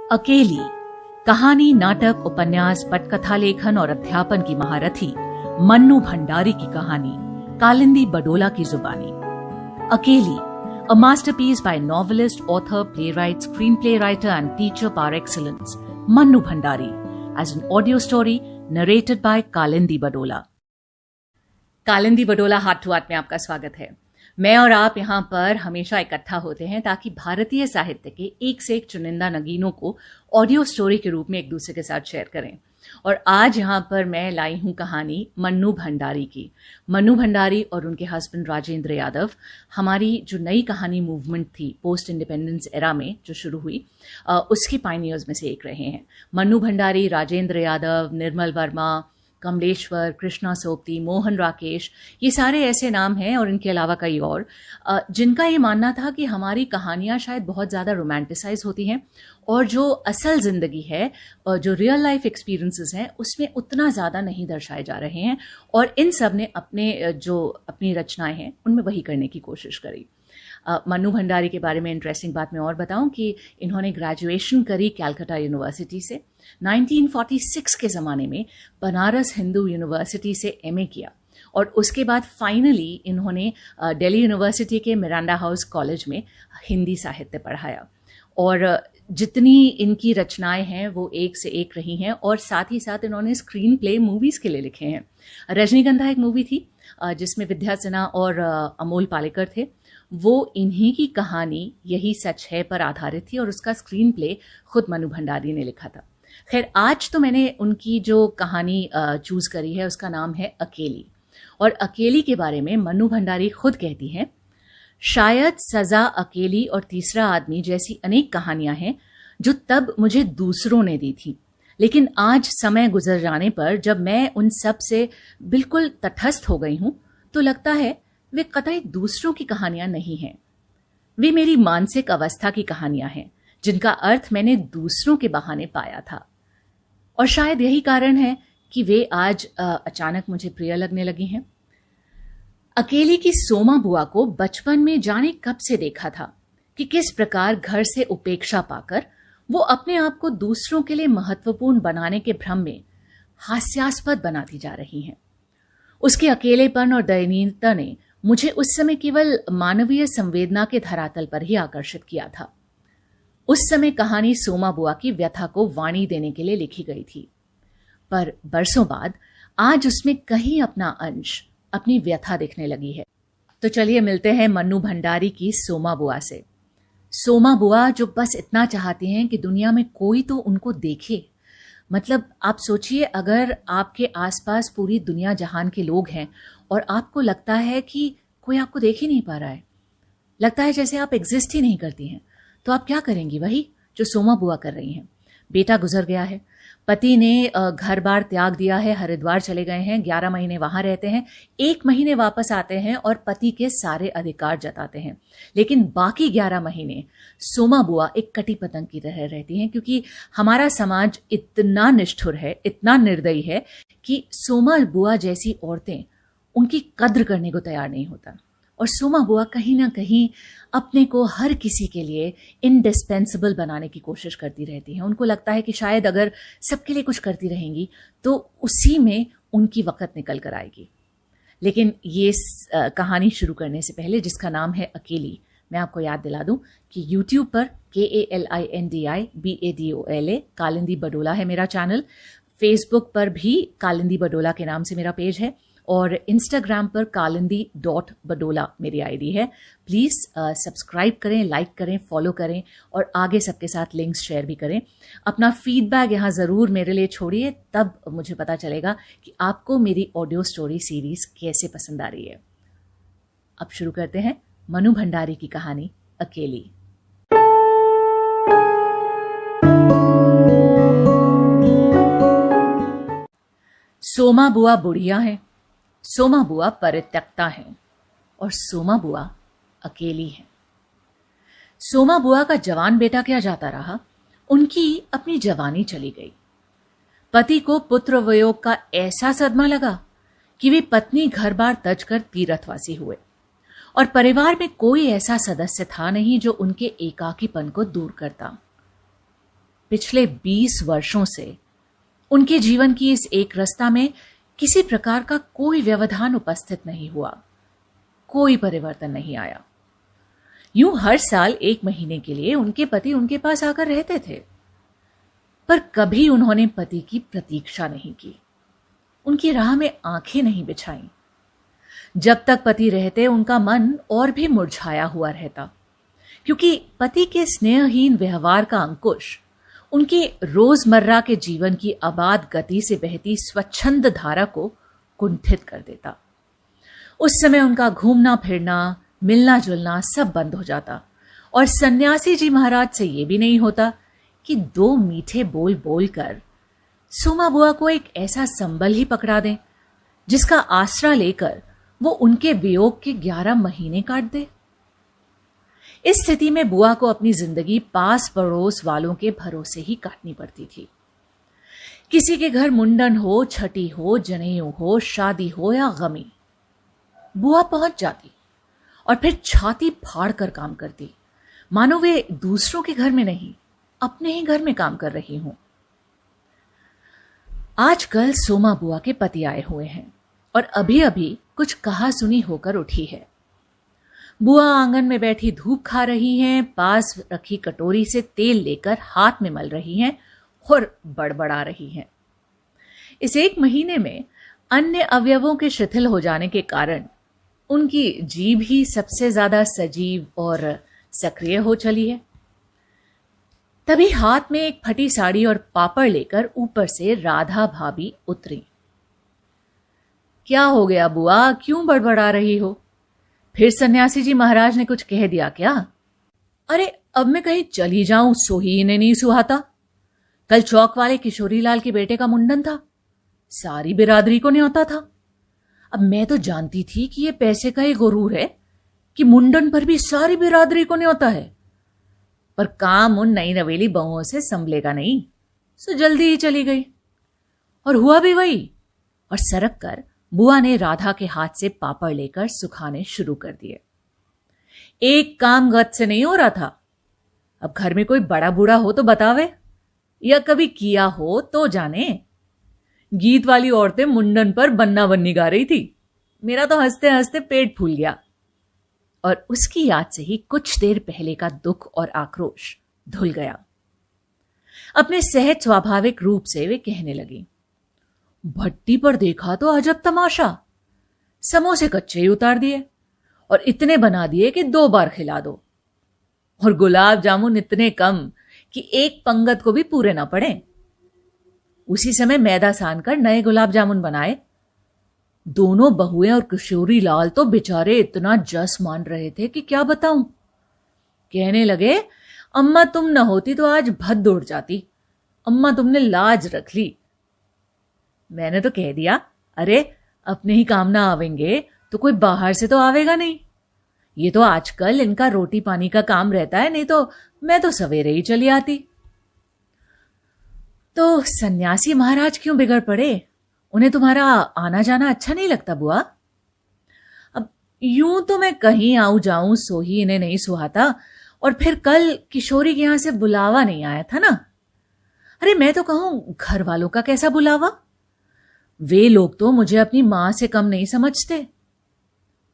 अकेली कहानी, नाटक, उपन्यास, पटकथा लेखन और अध्यापन की महारथी मन्नू भंडारी की कहानी कालिंदी बडोला की जुबानी। अकेली, a masterpiece by novelist, author, playwright, screenplay writer and teacher par excellence, Mannu Bhandari, as an audio story narrated by Kalindi Badola. Kalindi Badola हाथ टू हाथ में आपका स्वागत है। मैं और आप यहाँ पर हमेशा इकट्ठा होते हैं ताकि भारतीय साहित्य के एक से एक चुनिंदा नगीनों को ऑडियो स्टोरी के रूप में एक दूसरे के साथ शेयर करें। और आज यहाँ पर मैं लाई हूँ कहानी मन्नू भंडारी की। मन्नू भंडारी और उनके हस्बैंड राजेंद्र यादव हमारी जो नई कहानी मूवमेंट थी पोस्ट इंडिपेंडेंस एरा में जो शुरू हुई उसके पायनियर्स में से एक रहे हैं। मन्नू भंडारी, राजेंद्र यादव, निर्मल वर्मा, कमलेश्वर, कृष्णा सोपती, मोहन राकेश, ये सारे ऐसे नाम हैं और इनके अलावा कई और जिनका ये मानना था कि हमारी कहानियाँ शायद बहुत ज़्यादा रोमांटिसाइज होती हैं और जो असल ज़िंदगी है, जो रियल लाइफ एक्सपीरियंसेस हैं, उसमें उतना ज़्यादा नहीं दर्शाए जा रहे हैं। और इन सब ने अपनी रचनाएं हैं उनमें वही करने की कोशिश करी। मन्नू भंडारी के बारे में इंटरेस्टिंग बात मैं और बताऊं कि इन्होंने ग्रेजुएशन करी कैलकाटा यूनिवर्सिटी से। 1946 के ज़माने में बनारस हिंदू यूनिवर्सिटी से एमए किया और उसके बाद फाइनली इन्होंने दिल्ली यूनिवर्सिटी के मिरांडा हाउस कॉलेज में हिंदी साहित्य पढ़ाया। और जितनी इनकी रचनाएं हैं वो एक से एक रही हैं और साथ ही साथ इन्होंने स्क्रीन प्ले मूवीज़ के लिए लिखे हैं। रजनीगंधा एक मूवी थी जिसमें विद्या सिन्हा और अमोल पालेकर थे। वो इन्हीं की कहानी यही सच है पर आधारित थी और उसका स्क्रीन प्ले खुद मन्नू भंडारी ने लिखा था। खैर, आज तो मैंने उनकी जो कहानी चूज करी है उसका नाम है अकेली। और अकेली के बारे में मन्नू भंडारी खुद कहती हैं, शायद सजा, अकेली और तीसरा आदमी जैसी अनेक कहानियां हैं जो तब मुझे दूसरों ने दी थी, लेकिन आज समय गुजर जाने पर जब मैं उन सब से बिल्कुल तटस्थ हो गई हूं तो लगता है वे कतई दूसरों की कहानियां नहीं हैं। वे मेरी मानसिक अवस्था की कहानियां हैं जिनका अर्थ मैंने दूसरों के बहाने पाया था। और शायद यही कारण है कि वे आज अचानक मुझे प्रिय लगने लगी हैं। अकेली की सोमा बुआ को बचपन में जाने कब से देखा था कि किस प्रकार घर से उपेक्षा पाकर वो अपने आप को दूसरों के लिए महत्वपूर्ण बनाने के भ्रम में हास्यास्पद बनाती जा रही हैं। उसके अकेलेपन और दयनीयता ने मुझे उस समय केवल मानवीय संवेदना के धरातल पर ही आकर्षित किया था। उस समय कहानी सोमा बुआ की व्यथा को वाणी देने के लिए लिखी गई थी, पर बरसों बाद आज उसमें कहीं अपना अंश, अपनी व्यथा दिखने लगी है। तो चलिए मिलते हैं मन्नू भंडारी की सोमा बुआ से। सोमा बुआ जो बस इतना चाहती हैं कि दुनिया में कोई तो उनको देखे। मतलब आप सोचिए, अगर आपके आसपास पूरी दुनिया जहान के लोग हैं और आपको लगता है कि कोई आपको देख ही नहीं पा रहा है, लगता है जैसे आप एग्जिस्ट ही नहीं करती हैं, तो आप क्या करेंगी? वही जो सोमा बुआ कर रही हैं। बेटा गुजर गया है, पति ने घर बार त्याग दिया है, हरिद्वार चले गए हैं, 11 महीने वहां रहते हैं, 1 महीने वापस आते हैं और पति के सारे अधिकार जताते हैं। लेकिन बाकी 11 महीने सोमा बुआ एक कटी पतंग की तरह रहती हैं, क्योंकि हमारा समाज इतना निष्ठुर है, इतना निर्दयी है कि सोमा बुआ जैसी औरतें उनकी कद्र करने को तैयार नहीं होता। और सोमा बुआ कहीं ना कहीं अपने को हर किसी के लिए इंडिस्पेंसिबल बनाने की कोशिश करती रहती हैं। उनको लगता है कि शायद अगर सबके लिए कुछ करती रहेंगी तो उसी में उनकी वक़्त निकल कर आएगी। लेकिन ये कहानी शुरू करने से पहले, जिसका नाम है अकेली, मैं आपको याद दिला दूं कि YouTube पर KALINDI कालिंदी बडोला है मेरा चैनल। फेसबुक पर भी कालिंदी बडोला के नाम से मेरा पेज है और इंस्टाग्राम पर kalindi.badola मेरी आईडी है। प्लीज़ सब्सक्राइब करें, लाइक करें, फॉलो करें और आगे सबके साथ लिंक्स शेयर भी करें। अपना फीडबैक यहाँ ज़रूर मेरे लिए छोड़िए, तब मुझे पता चलेगा कि आपको मेरी ऑडियो स्टोरी सीरीज़ कैसे पसंद आ रही है। अब शुरू करते हैं मन्नू भंडारी की कहानी अकेली। सोमा बुआ बुढ़िया हैं, सोमा बुआ परित्यक्ता हैं और सोमा बुआ अकेली हैं। सोमा बुआ का जवान बेटा क्या जाता रहा, उनकी अपनी जवानी चली गई। पति को पुत्र वियोग का ऐसा सदमा लगा कि वे पत्नी घर बार तज कर तीर्थवासी हुए और परिवार में कोई ऐसा सदस्य था नहीं जो उनके एकाकीपन को दूर करता। पिछले 20 वर्षों से उनके जीवन की इस एक रस्ता में किसी प्रकार का कोई व्यवधान उपस्थित नहीं हुआ, कोई परिवर्तन नहीं आया। यूं हर साल 1 महीने के लिए उनके पति उनके पास आकर रहते थे, पर कभी उन्होंने पति की प्रतीक्षा नहीं की, उनकी राह में आंखें नहीं बिछाईं। जब तक पति रहते उनका मन और भी मुरझाया हुआ रहता, क्योंकि पति के स्नेहहीन व्यवहार का अंकुश उनके रोजमर्रा के जीवन की अबाध गति से बहती स्वच्छंद धारा को कुंठित कर देता। उस समय उनका घूमना फिरना, मिलना जुलना सब बंद हो जाता और सन्यासी जी महाराज से ये भी नहीं होता कि 2 मीठे बोल बोलकर सोमा बुआ को एक ऐसा संबल ही पकड़ा दें जिसका आसरा लेकर वो उनके वियोग के 11 महीने काट दे। इस स्थिति में बुआ को अपनी जिंदगी पास पड़ोस वालों के भरोसे ही काटनी पड़ती थी। किसी के घर मुंडन हो, छठी हो, जनेऊ हो, शादी हो या गमी, बुआ पहुंच जाती और फिर छाती फाड़ कर काम करती, मानो वे दूसरों के घर में नहीं, अपने ही घर में काम कर रही हूं। आजकल सोमा बुआ के पति आए हुए हैं और अभी अभी कुछ कहा सुनी होकर उठी है। बुआ आंगन में बैठी धूप खा रही हैं, पास रखी कटोरी से तेल लेकर हाथ में मल रही हैं और बड़बड़ा रही हैं। इस 1 महीने में अन्य अवयवों के शिथिल हो जाने के कारण उनकी जीभ ही सबसे ज्यादा सजीव और सक्रिय हो चली है। तभी हाथ में एक फटी साड़ी और पापड़ लेकर ऊपर से राधा भाभी उतरी। क्या हो गया बुआ, क्यों बड़बड़ा रही हो? फिर सन्यासी जी महाराज ने कुछ कह दिया क्या? अरे अब मैं कहीं चली जाऊं सो ही इन्हें नहीं सुहाता। कल चौक वाले किशोरी लाल के बेटे का मुंडन था, सारी बिरादरी को न्योता था। अब मैं तो जानती थी कि ये पैसे का ही गुरूर है कि मुंडन पर भी सारी बिरादरी को न्योता है, पर काम उन नई नवेली बहुओं से संभलेगा नहीं, सो जल्दी ही चली गई। और हुआ भी वही। और सरक कर बुआ ने राधा के हाथ से पापड़ लेकर सुखाने शुरू कर दिए। एक काम गत से नहीं हो रहा था। अब घर में कोई बड़ा बूढ़ा हो तो बतावे, या कभी किया हो तो जाने। गीत वाली औरतें मुंडन पर बन्ना बन्नी गा रही थी, मेरा तो हंसते हंसते पेट फूल गया। और उसकी याद से ही कुछ देर पहले का दुख और आक्रोश धुल गया। अपने सहज स्वाभाविक रूप से वे कहने लगी, भट्टी पर देखा तो अजब तमाशा, समोसे कच्चे ही उतार दिए और इतने बना दिए कि 2 बार खिला दो, और गुलाब जामुन इतने कम कि एक पंगत को भी पूरे ना पड़े। उसी समय मैदा सान कर नए गुलाब जामुन बनाए। दोनों बहुएं और किशोरी लाल तो बेचारे इतना जस मान रहे थे कि क्या बताऊं। कहने लगे, अम्मा तुम न होती तो आज भद्द उड़ जाती, अम्मा तुमने लाज रख ली। मैंने तो कह दिया, अरे अपने ही काम ना आवेंगे तो कोई बाहर से तो आवेगा नहीं। ये तो आजकल इनका रोटी पानी का काम रहता है, नहीं तो मैं तो सवेरे ही चली आती। तो सन्यासी महाराज क्यों बिगड़ पड़े? उन्हें तुम्हारा आना जाना अच्छा नहीं लगता बुआ? अब यूं तो मैं कहीं आऊं जाऊं सो ही इन्हें नहीं सुहाता, और फिर कल किशोरी के यहां से बुलावा नहीं आया था ना। अरे मैं तो कहूं घर वालों का कैसा बुलावा? वे लोग तो मुझे अपनी मां से कम नहीं समझते,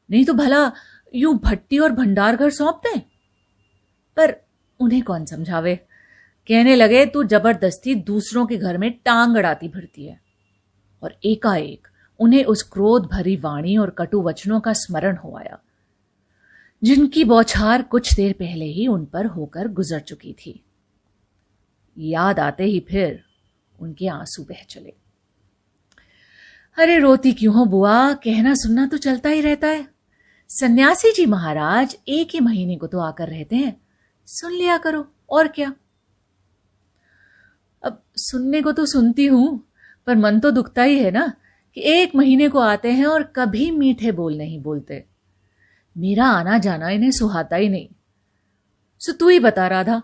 नहीं तो भला यूं भट्टी और भंडार घर सौंप दें। पर उन्हें कौन समझावे। कहने लगे, तू जबरदस्ती दूसरों के घर में टांग अड़ाती फिरती है। और एकाएक उन्हें उस क्रोध भरी वाणी और कटु वचनों का स्मरण हो आया जिनकी बौछार कुछ देर पहले ही उन पर होकर गुजर चुकी थी। याद आते ही फिर उनके आंसू बह चले। अरे रोती क्यों हो बुआ, कहना सुनना तो चलता ही रहता है। सन्यासी जी महाराज 1 ही महीने को तो आकर रहते हैं, सुन लिया करो, और क्या। अब सुनने को तो सुनती हूं, पर मन तो दुखता ही है ना कि 1 महीने को आते हैं और कभी मीठे बोल नहीं बोलते। मेरा आना जाना इन्हें सुहाता ही नहीं। सो तू ही बता राधा,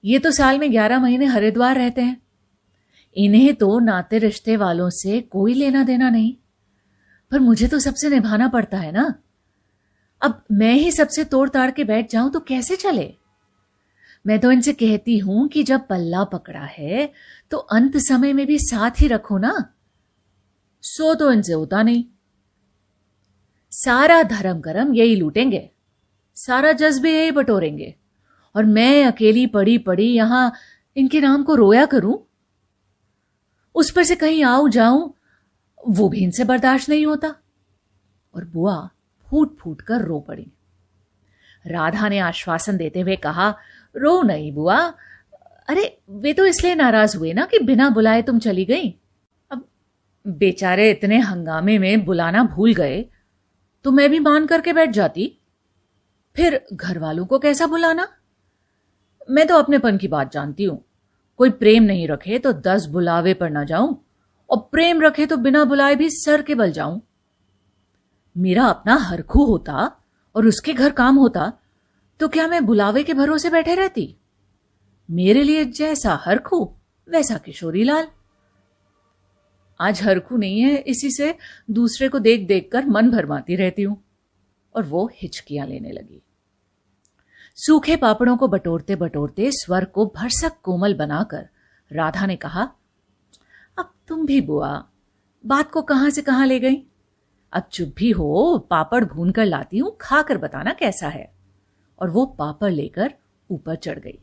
ये तो साल में 11 महीने हरिद्वार रहते हैं, इन्हें तो नाते रिश्ते वालों से कोई लेना देना नहीं, पर मुझे तो सबसे निभाना पड़ता है ना। अब मैं ही सबसे तोड़ ताड़ के बैठ जाऊं तो कैसे चले। मैं तो इनसे कहती हूं कि जब पल्ला पकड़ा है तो अंत समय में भी साथ ही रखो ना। सो तो इनसे होता नहीं। सारा धर्म करम यही लूटेंगे, सारा जज्बे यही बटोरेंगे, और मैं अकेली पड़ी पड़ी यहां इनके नाम को रोया करूं। उस पर से कहीं आऊं जाऊं वो भी इनसे बर्दाश्त नहीं होता। और बुआ फूट फूट कर रो पड़ी। राधा ने आश्वासन देते हुए कहा, रो नहीं बुआ, अरे वे तो इसलिए नाराज हुए ना कि बिना बुलाए तुम चली गई। अब बेचारे इतने हंगामे में बुलाना भूल गए तो मैं भी मान करके बैठ जाती, फिर घर वालों को कैसा बुलाना। मैं तो अपनेपन की बात जानती हूं। कोई प्रेम नहीं रखे तो 10 बुलावे पर ना जाऊं, और प्रेम रखे तो बिना बुलाए भी सर के बल जाऊं। मेरा अपना हरखू होता और उसके घर काम होता तो क्या मैं बुलावे के भरोसे बैठे रहती। मेरे लिए जैसा हरखू वैसा किशोरी लाल। आज हरखू नहीं है, इसी से दूसरे को देख देख कर मन भरमाती रहती हूं। और वो हिचकियां लेने लगी। सूखे पापड़ों को बटोरते बटोरते स्वर को भरसक कोमल बनाकर राधा ने कहा, अब तुम भी बुआ बात को कहां से कहां ले गई। अब चुप भी हो, पापड़ भून कर लाती हूं, खाकर बताना कैसा है। और वो पापड़ लेकर ऊपर चढ़ गई।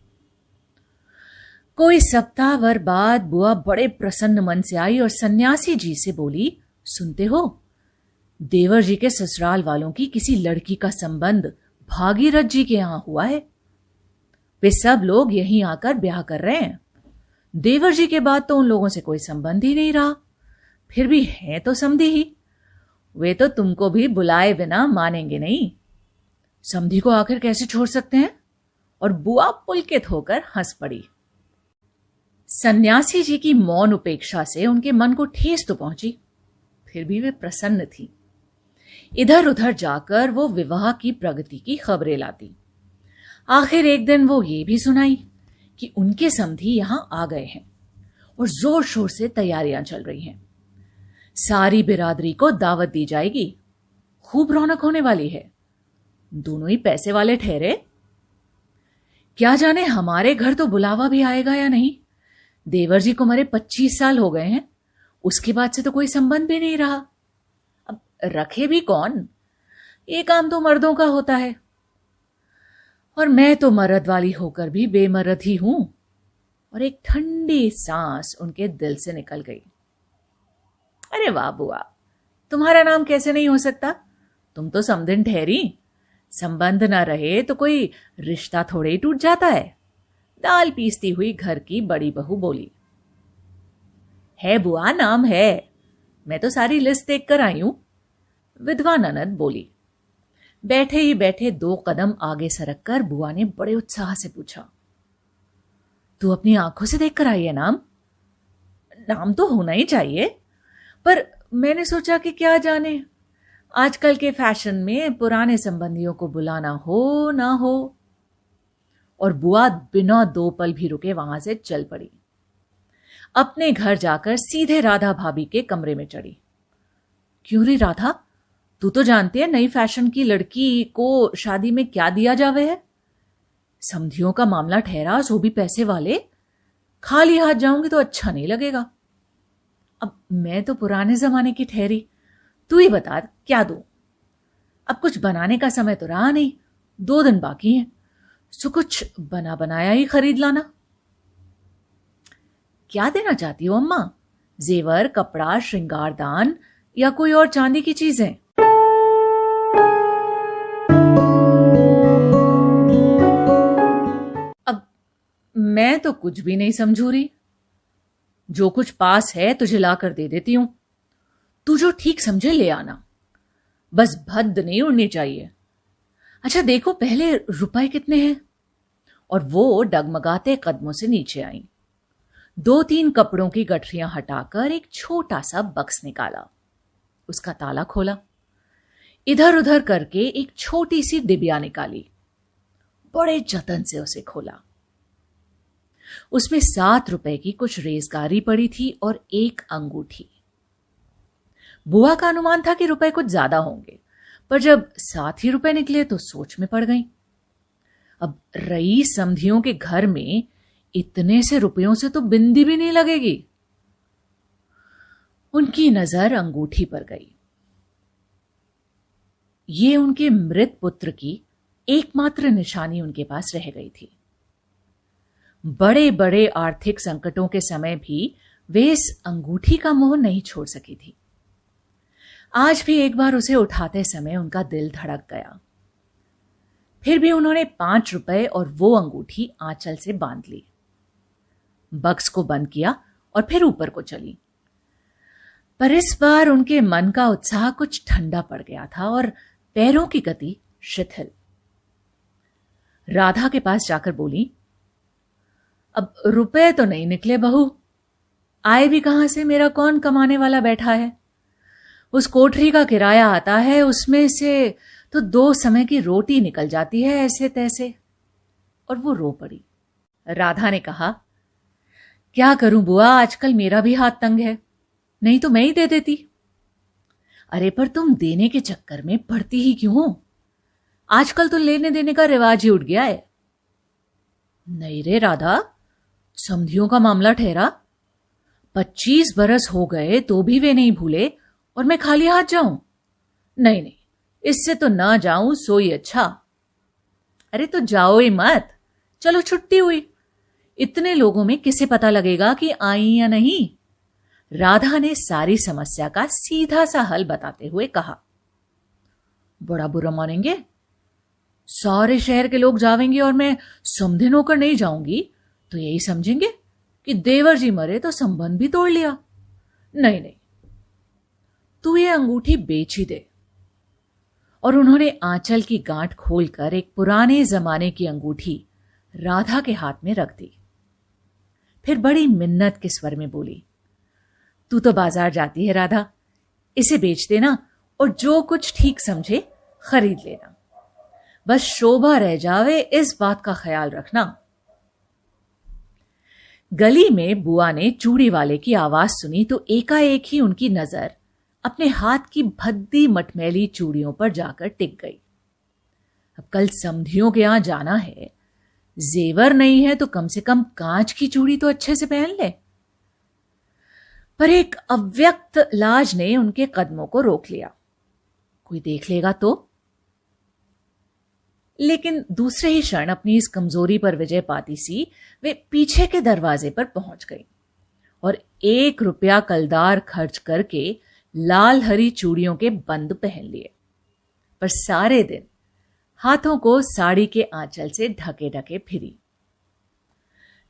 कोई सप्ताह भर बाद बुआ बड़े प्रसन्न मन से आई और सन्यासी जी से बोली, सुनते हो, देवर जी के ससुराल वालों की किसी लड़की का संबंध भागीरथ जी के यहां हुआ है। वे सब लोग यहीं आकर ब्याह कर रहे हैं। देवर जी के बाद तो उन लोगों से कोई संबंध ही नहीं रहा, फिर भी हैं तो समधी ही। वे तो तुमको भी बुलाए बिना मानेंगे नहीं। समधी को आखिर कैसे छोड़ सकते हैं। और बुआ पुलकित होकर हंस पड़ी। सन्यासी जी की मौन उपेक्षा से उनके मन को ठेस तो पहुंची, फिर भी वे प्रसन्न थी। इधर उधर जाकर वो विवाह की प्रगति की खबरें लाती। आखिर एक दिन वो ये भी सुनाई कि उनके समधी यहां आ गए हैं और जोर शोर से तैयारियां चल रही हैं। सारी बिरादरी को दावत दी जाएगी, खूब रौनक होने वाली है। दोनों ही पैसे वाले ठहरे। क्या जाने हमारे घर तो बुलावा भी आएगा या नहीं। देवर जी को मरे 25 साल हो गए हैं, उसके बाद से तो कोई संबंध भी नहीं रहा। अब रखे भी कौन, ये काम तो मर्दों का होता है। और मैं तो मर्द वाली होकर भी बेमर्द ही हूं। और एक ठंडी सांस उनके दिल से निकल गई। अरे वाह बुआ, तुम्हारा नाम कैसे नहीं हो सकता। तुम तो समधिन ठहरी। संबंध ना रहे तो कोई रिश्ता थोड़े ही टूट जाता है। दाल पीसती हुई घर की बड़ी बहू बोली। है बुआ, नाम है, मैं तो सारी लिस्ट देख कर आई हूं। विधवा ननद बोली। बैठे ही बैठे 2 कदम आगे सरक कर बुआ ने बड़े उत्साह से पूछा, तू अपनी आंखों से देख कर आई है नाम। नाम तो होना ही चाहिए, पर मैंने सोचा कि क्या जाने आजकल के फैशन में पुराने संबंधियों को बुलाना हो ना हो। और बुआ बिना 2 पल भी रुके वहां से चल पड़ी। अपने घर जाकर सीधे राधा भाभी के कमरे में चढ़ी। क्यों रे राधा, तू तो जानती है नई फैशन की लड़की को शादी में क्या दिया जावे है। समधियों का मामला ठहरा, सो भी पैसे वाले। खाली हाथ जाऊंगी तो अच्छा नहीं लगेगा। अब मैं तो पुराने जमाने की ठहरी, तू ही बता क्या दूं। अब कुछ बनाने का समय तो रहा नहीं, 2 दिन बाकी हैं, सो कुछ बना बनाया ही खरीद लाना। क्या देना चाहती हो अम्मा, जेवर, कपड़ा, श्रृंगारदान या कोई और चांदी की चीजें। अब मैं तो कुछ भी नहीं समझू रही। जो कुछ पास है तुझे लाकर दे देती हूं, तू जो ठीक समझे ले आना, बस भद्द नहीं उड़नी चाहिए। अच्छा देखो पहले रुपए कितने हैं। और वो डगमगाते कदमों से नीचे आई। 2-3 कपड़ों की गठरियां हटाकर एक छोटा सा बक्स निकाला, उसका ताला खोला, इधर उधर करके एक छोटी सी डिबिया निकाली, बड़े जतन से उसे खोला। उसमें 7 रुपए की कुछ रेजगारी पड़ी थी और 1 अंगूठी। बुआ का अनुमान था कि रुपए कुछ ज्यादा होंगे, पर जब 7 ही रुपए निकले तो सोच में पड़ गई। अब रईस समधियों के घर में इतने से रुपयों से तो बिंदी भी नहीं लगेगी। उनकी नजर अंगूठी पर गई। ये उनके मृत पुत्र की एकमात्र निशानी उनके पास रह गई थी। बड़े बड़े आर्थिक संकटों के समय भी वे इस अंगूठी का मोह नहीं छोड़ सकी थी। आज भी एक बार उसे उठाते समय उनका दिल धड़क गया। फिर भी उन्होंने 5 रुपए और वो अंगूठी आंचल से बांध ली, बक्स को बंद किया और फिर ऊपर को चली। पर इस बार उनके मन का उत्साह कुछ ठंडा पड़ गया था और पैरों की गति शिथिल। राधा के पास जाकर बोली, अब रुपए तो नहीं निकले बहू, आए भी कहां से? मेरा कौन कमाने वाला बैठा है? उस कोठरी का किराया आता है, उसमें से तो 2 समय की रोटी निकल जाती है ऐसे तैसे। और वो रो पड़ी। राधा ने कहा, क्या करूं बुआ, आजकल मेरा भी हाथ तंग है, नहीं तो मैं ही दे देती। अरे पर तुम देने के चक्कर में पड़ती ही क्यों हो? आजकल तो लेने देने का रिवाज ही उठ गया है। नहीं रे राधा, समधियों का मामला ठहरा, 25 बरस हो गए तो भी वे नहीं भूले और मैं खाली हाथ जाऊं? नहीं नहीं, इससे तो ना जाऊं सोई अच्छा। अरे तो जाओ ही मत, चलो छुट्टी हुई, इतने लोगों में किसे पता लगेगा कि आई या नहीं। राधा ने सारी समस्या का सीधा सा हल बताते हुए कहा। बड़ा बुरा मानेंगे, सारे शहर के लोग जावेंगे और मैं समधिन होकर नहीं जाऊंगी तो यही समझेंगे कि देवर जी मरे तो संबंध भी तोड़ लिया। नहीं नहीं, तू ये अंगूठी बेच ही दे। और उन्होंने आंचल की गांठ खोलकर एक पुराने जमाने की अंगूठी राधा के हाथ में रख दी। फिर बड़ी मिन्नत के स्वर में बोली, तू तो बाजार जाती है राधा, इसे बेच देना और जो कुछ ठीक समझे खरीद लेना, बस शोभा रह जावे इस बात का ख्याल रखना। गली में बुआ ने चूड़ी वाले की आवाज सुनी तो एकाएक ही उनकी नजर अपने हाथ की भद्दी मटमैली चूड़ियों पर जाकर टिक गई। अब कल समधियों के यहां जाना है, जेवर नहीं है तो कम से कम कांच की चूड़ी तो अच्छे से पहन ले। पर एक अव्यक्त लाज ने उनके कदमों को रोक लिया, कोई देख लेगा तो। लेकिन दूसरे ही क्षण अपनी इस कमजोरी पर विजय पाती सी वे पीछे के दरवाजे पर पहुंच गई और 1 रुपया कलदार खर्च करके लाल हरी चूड़ियों के बंद पहन लिए। पर सारे दिन हाथों को साड़ी के आंचल से ढके ढके फिरी।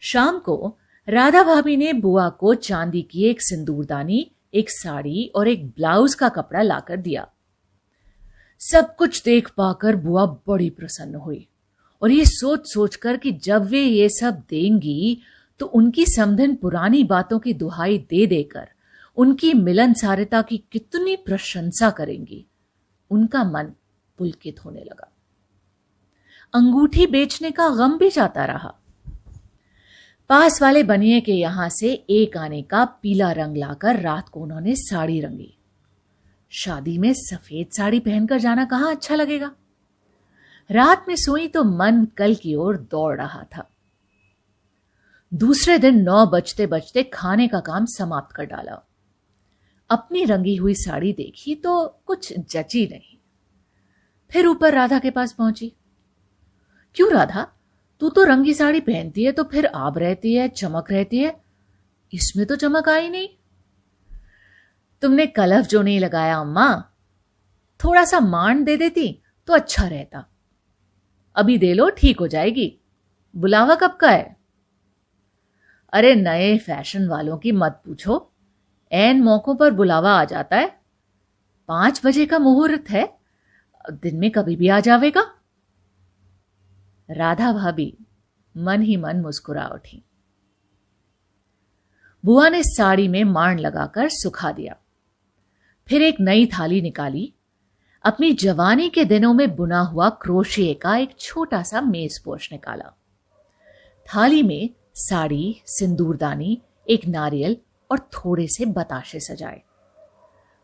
शाम को राधा भाभी ने बुआ को चांदी की एक सिंदूरदानी, एक साड़ी और एक ब्लाउज का कपड़ा लाकर दिया। सब कुछ देख पाकर बुआ बड़ी प्रसन्न हुई और ये सोच सोचकर कि जब वे ये सब देंगी तो उनकी समधन पुरानी बातों की दुहाई दे देकर उनकी मिलनसारिता की कितनी प्रशंसा करेंगी, उनका मन पुलकित होने लगा। अंगूठी बेचने का गम भी जाता रहा। पास वाले बनिए के यहां से एक आने का पीला रंग लाकर रात को उन्होंने साड़ी रंगी। शादी में सफेद साड़ी पहनकर जाना कहां अच्छा लगेगा। रात में सोई तो मन कल की ओर दौड़ रहा था। दूसरे दिन 9 बजते बजते खाने का काम समाप्त कर डाला। अपनी रंगी हुई साड़ी देखी तो कुछ जची नहीं। फिर ऊपर राधा के पास पहुंची। क्यों राधा, तू तो रंगी साड़ी पहनती है तो फिर आब रहती है, चमक रहती है, इसमें तो चमक आई नहीं। तुमने कलफ जो नहीं लगाया अम्मा, थोड़ा सा मान दे देती तो अच्छा रहता। अभी दे लो, ठीक हो जाएगी। बुलावा कब का है? अरे नए फैशन वालों की मत पूछो, ऐन मौकों पर बुलावा आ जाता है। 5 बजे का मुहूर्त है, दिन में कभी भी आ जावेगा। राधा भाभी मन ही मन मुस्कुरा उठी। बुआ ने साड़ी में मांड लगाकर सुखा दिया। फिर एक नई थाली निकाली। अपनी जवानी के दिनों में बुना हुआ क्रोशिये का एक छोटा सा मेजपोश निकाला। थाली में साड़ी, सिंदूरदानी, एक नारियल और थोड़े से बताशे सजाए।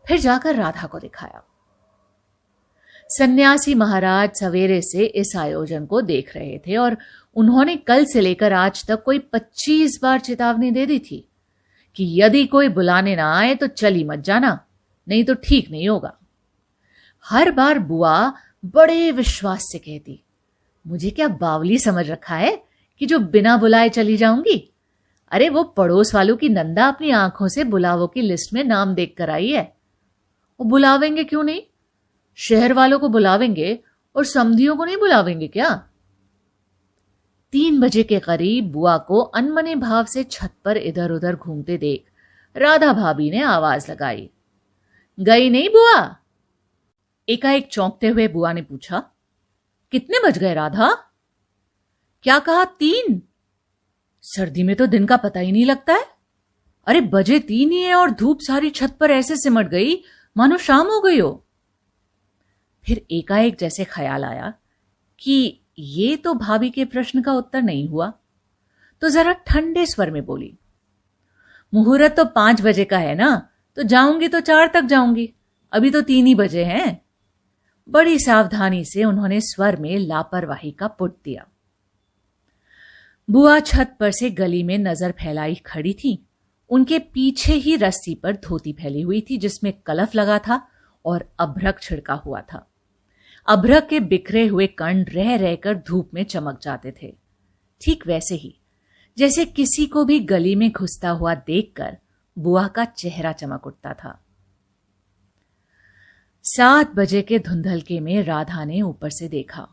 फिर जाकर राधा को दिखाया। सन्यासी महाराज सवेरे से इस आयोजन को देख रहे थे और उन्होंने कल से लेकर आज तक कोई 25 बार चेतावनी दे दी थी कि यदि कोई बुलाने ना आए तो चली मत जाना, नहीं तो ठीक नहीं होगा। हर बार बुआ बड़े विश्वास से कहती, मुझे क्या बावली समझ रखा है कि जो बिना बुलाए चली जाऊंगी? अरे वो पड़ोस वालों की नंदा अपनी आंखों से बुलावों की लिस्ट में नाम देख कर आई है। वो बुलावेंगे क्यों नहीं? शहर वालों को बुलावेंगे और समधियों को नहीं बुलावेंगे क्या? 3 बजे के करीब बुआ को अनमने भाव से छत पर इधर उधर घूमते देख राधा भाभी ने आवाज लगाई, गई नहीं बुआ? एकाएक चौंकते हुए बुआ ने पूछा, कितने बज गए राधा? क्या कहा? 3? सर्दी में तो दिन का पता ही नहीं लगता है। अरे बजे 3 ही है और धूप सारी छत पर ऐसे सिमट गई मानो शाम हो गई हो। फिर एकाएक जैसे ख्याल आया कि ये तो भाभी के प्रश्न का उत्तर नहीं हुआ, तो जरा ठंडे स्वर में बोली, मुहूर्त तो 5 बजे का है ना, तो जाऊंगी तो 4 तक जाऊंगी, अभी तो 3 ही बजे हैं। बड़ी सावधानी से उन्होंने स्वर में लापरवाही का पुट दिया। बुआ छत पर से गली में नजर फैलाई खड़ी थी। उनके पीछे ही रस्सी पर धोती फैली हुई थी जिसमें कलफ लगा था और अभ्रक छिड़का हुआ था। अभ्रक के बिखरे हुए कण रह रहकर धूप में चमक जाते थे, ठीक वैसे ही जैसे किसी को भी गली में घुसता हुआ देखकर बुआ का चेहरा चमक उठता था। 7 बजे के धुंधलके में राधा ने ऊपर से देखा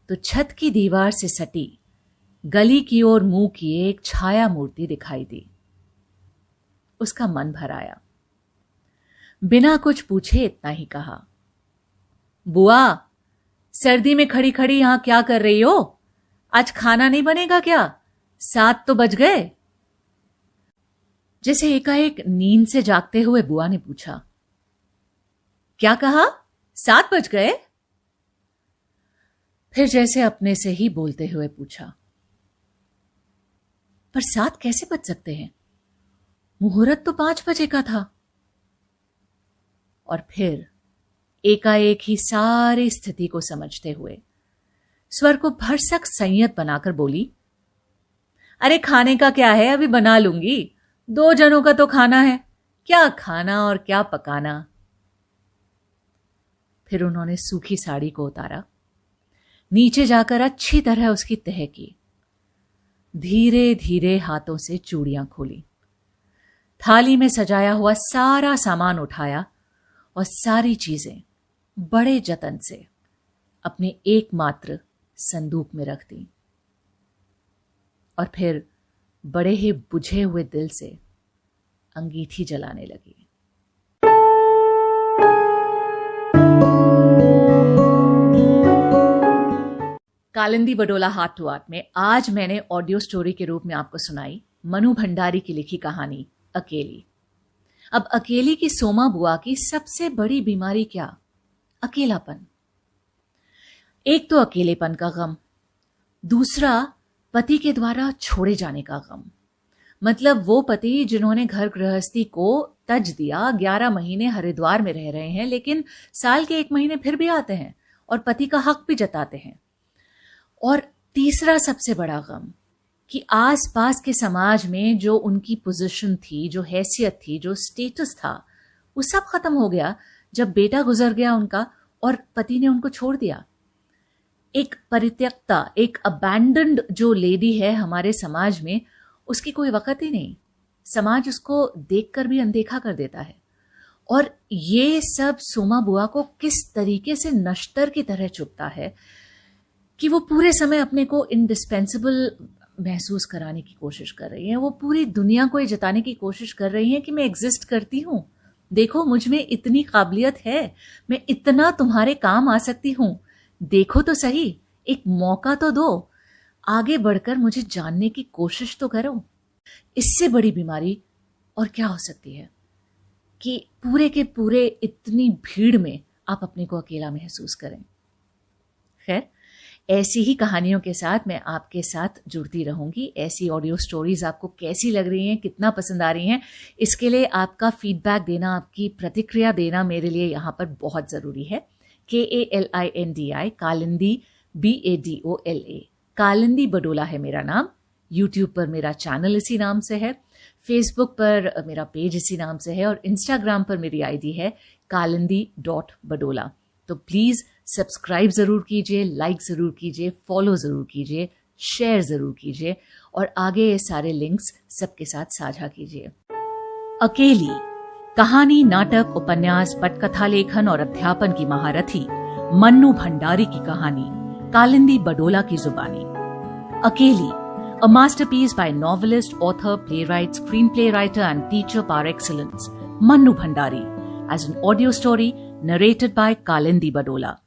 तो छत की दीवार से सटी गली की ओर मुंह किए एक छाया मूर्ति दिखाई दी। उसका मन भर आया। बिना कुछ पूछे इतना ही कहा, बुआ सर्दी में खड़ी खड़ी यहां क्या कर रही हो? आज खाना नहीं बनेगा क्या? 7 तो बज गए। जैसे एकाएक नींद से जागते हुए बुआ ने पूछा, क्या कहा? 7 बज गए? फिर जैसे अपने से ही बोलते हुए पूछा, पर 7 कैसे बज सकते हैं? मुहूर्त तो 5 बजे का था। और फिर एकाएक ही सारी स्थिति को समझते हुए स्वर को भरसक संयत बनाकर बोली, अरे खाने का क्या है, अभी बना लूंगी, 2 जनों का तो खाना है, क्या खाना और क्या पकाना। फिर उन्होंने सूखी साड़ी को उतारा, नीचे जाकर अच्छी तरह उसकी तह की, धीरे धीरे हाथों से चूड़ियां खोली, थाली में सजाया हुआ सारा सामान उठाया और सारी चीजें बड़े जतन से अपने एकमात्र संदूक में रख दी और फिर बड़े ही बुझे हुए दिल से अंगीठी जलाने लगी। Kalindi Badola heart to heart में आज मैंने ऑडियो स्टोरी के रूप में आपको सुनाई मनु भंडारी की लिखी कहानी अकेली। अब अकेली की सोमा बुआ की सबसे बड़ी बीमारी क्या? अकेलापन। एक तो अकेलेपन का गम, दूसरा पति के द्वारा छोड़े जाने का गम। मतलब वो पति जिन्होंने घर गृहस्थी को तज दिया, 11 महीने हरिद्वार में रह रहे हैं, लेकिन साल के 1 महीने फिर भी आते हैं और पति का हक भी जताते हैं। और तीसरा सबसे बड़ा गम कि आसपास के समाज में जो उनकी पोजीशन थी, जो हैसियत थी, जो स्टेटस था, वो सब खत्म हो गया जब बेटा गुजर गया उनका और पति ने उनको छोड़ दिया। एक परित्यक्ता, एक अबैंडन्ड जो लेडी है हमारे समाज में, उसकी कोई वक़्त ही नहीं। समाज उसको देखकर भी अनदेखा कर देता है। और ये सब सोमा बुआ को किस तरीके से नश्तर की तरह चुभता है कि वो पूरे समय अपने को इंडिस्पेंसिबल महसूस कराने की कोशिश कर रही हैं। वो पूरी दुनिया को ये जताने की कोशिश कर रही हैं कि मैं एग्जिस्ट करती हूँ, देखो मुझ में इतनी काबिलियत है, मैं इतना तुम्हारे काम आ सकती हूँ, देखो तो सही, एक मौका तो दो, आगे बढ़कर मुझे जानने की कोशिश तो करो। इससे बड़ी बीमारी और क्या हो सकती है कि पूरे के पूरे इतनी भीड़ में आप अपने को अकेला महसूस करें। खैर, ऐसी ही कहानियों के साथ मैं आपके साथ जुड़ती रहूंगी। ऐसी ऑडियो स्टोरीज आपको कैसी लग रही हैं, कितना पसंद आ रही हैं, इसके लिए आपका फीडबैक देना, आपकी प्रतिक्रिया देना मेरे लिए यहाँ पर बहुत ज़रूरी है। KALINDI, Kalindi BADOLA। कालिंदी बडोला है मेरा नाम। यूट्यूब पर मेरा चैनल इसी नाम से है, फेसबुक पर मेरा पेज इसी नाम से है और इंस्टाग्राम पर मेरी आईडी है kalindi.badola। तो प्लीज सब्सक्राइब जरूर कीजिए, लाइक जरूर कीजिए, फॉलो जरूर कीजिए, शेयर जरूर कीजिए और आगे ये सारे लिंक्स सबके साथ साझा कीजिए। अकेली कहानी, नाटक, उपन्यास, पटकथा लेखन और अध्यापन की महारथी मन्नू भंडारी की कहानी कालिंदी बडोला की जुबानी। अकेली, a masterpiece by novelist, author, playwright, screenplay writer and teacher par excellence, Mannu Bhandari, as an audio story narrated by Kalindi Badola.